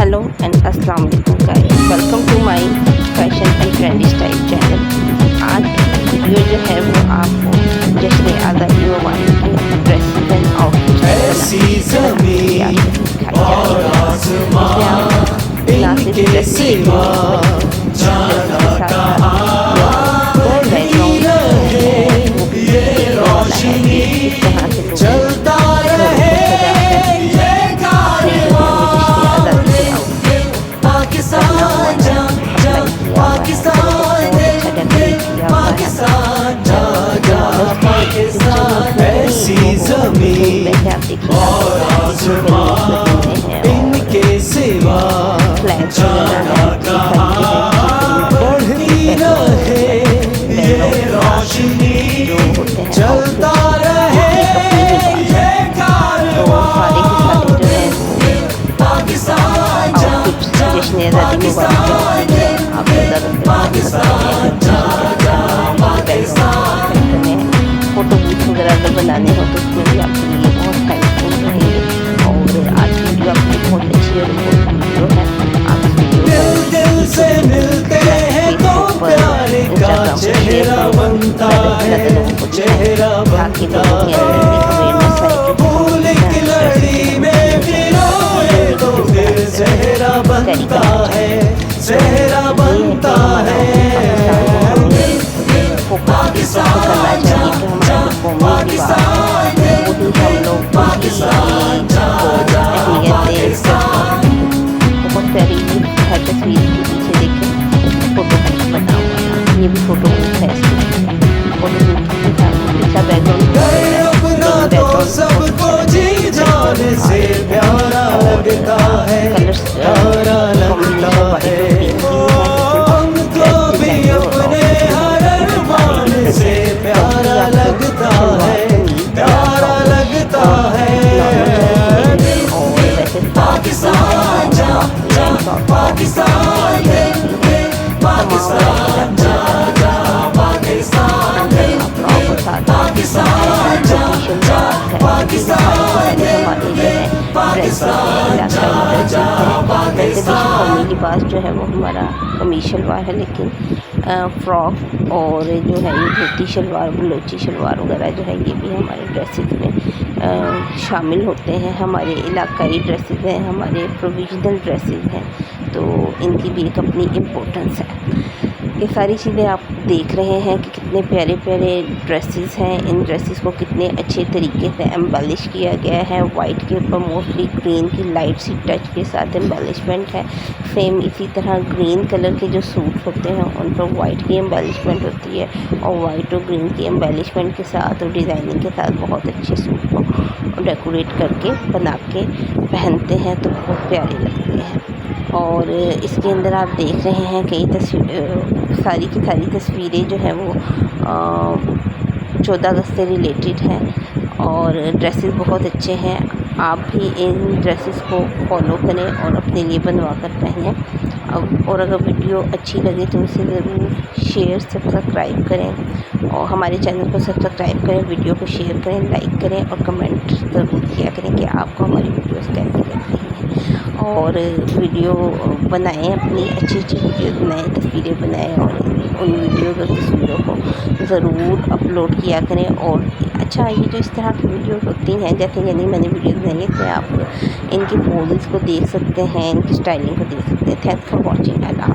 Hello and अस्सलाम वालेकुम guys, welcome to my fashion and trendy style channel. आज की वीडियो जो है वो आपको जश्न आज़ादी मुबारक के ड्रेसेस एंड आउटफिट्स ना सिर्फ ड्रेसेस ऐसी ज़मीन और आसमान इनके सिवा जाना कहाँ। बढ़ती रहे ये रोशनी, चलता रहे ये कारवां। पाकिस्तान जा पाकिस्तान फ़ोटो बूथ वगैरह अगर बनाने हो तो उसमें भी आपके लिए बहुत हेल्पफुल रहेंगे। और आज की वीडियो आपकी बहुत अच्छी और बहुत वीडियो है। आप इस वीडियो दिल से मिलते हैं तो प्यार का चेहरा बनता है, चेहरा बनता है। फूल की लड़ी में गिरोए तो फिर चेहरा बनता है, चेहरा बनता है। पाकिस्तान जा पाकिस्तान पाकिस्तान जा पाकिस्तान। बहुत प्यारी हर तस्वीर के पीछे देखें फोटो बना हुआ था। ये भी फोटो है, फोटो तो सबको जी जाने से प्यारा लगता है, प्यारा लगता है। हमको भी अपने हर अरमान से प्यारा लगता है, प्यारा लगता है। पाकिस्तान जा पाकिस्तान पाकिस्तान जा पाकिस्तान पाकिस्तान जा पाकिस्तान पाकिस्तान कौमी लिबास जो है वो हमारा कमीज शलवार है, लेकिन फ्रॉक और जो है ये धोती शलवार, बलोची शलवार वगैरह जो है ये भी हमारे ड्रेसेस में शामिल होते हैं। हमारे इलाकाई ड्रेसेस हैं, हमारे प्रोविजनल ड्रेसेस हैं, तो इनकी भी एक अपनी इम्पोर्टेंस है। ये सारी चीज़ें आप देख रहे हैं कि कितने प्यारे प्यारे ड्रेसेस हैं। इन ड्रेसेस को कितने अच्छे तरीके से एम्बेलिश किया गया है। वाइट के ऊपर मोस्टली ग्रीन की लाइट सी टच के साथ एम्बेलिशमेंट है। सेम इसी तरह ग्रीन कलर के जो सूट होते हैं उन पर वाइट की एम्बेलिशमेंट होती है, और वाइट और ग्रीन की एम्बेलिशमेंट के साथ और डिज़ाइनिंग के साथ बहुत अच्छे सूट को डेकोरेट करके बना के पहनते हैं तो बहुत प्यारे लगते हैं। और इसके अंदर आप देख रहे हैं कई सारी की सारी तस्वीरें जो हैं वो 14 अगस्त से रिलेटेड हैं और ड्रेसेस बहुत अच्छे हैं। आप भी इन ड्रेसेस को फॉलो करें और अपने लिए बनवा कर पहनें। और अगर वीडियो अच्छी लगे तो उसे ज़रूर शेयर सब्सक्राइब करें, और हमारे चैनल को सब्सक्राइब करें, वीडियो को शेयर करें, लाइक करें और कमेंट ज़रूर किया करें कि आपको हमारी वीडियोस कैसी लग रही हैं। और वीडियो बनाएं, अपनी अच्छी अच्छी वीडियो बनाएं, तस्वीरें बनाएं और उन वीडियो और तस्वीरों को ज़रूर अपलोड किया करें। और अच्छा, ये जो इस तरह की वीडियोस होती हैं, जैसे यानी मैंने वीडियो बनाई है, इसमें आप इनकी पोजेस को देख सकते हैं, इनकी स्टाइलिंग को देख सकते हैं। Thanks for watching. अल्लाह।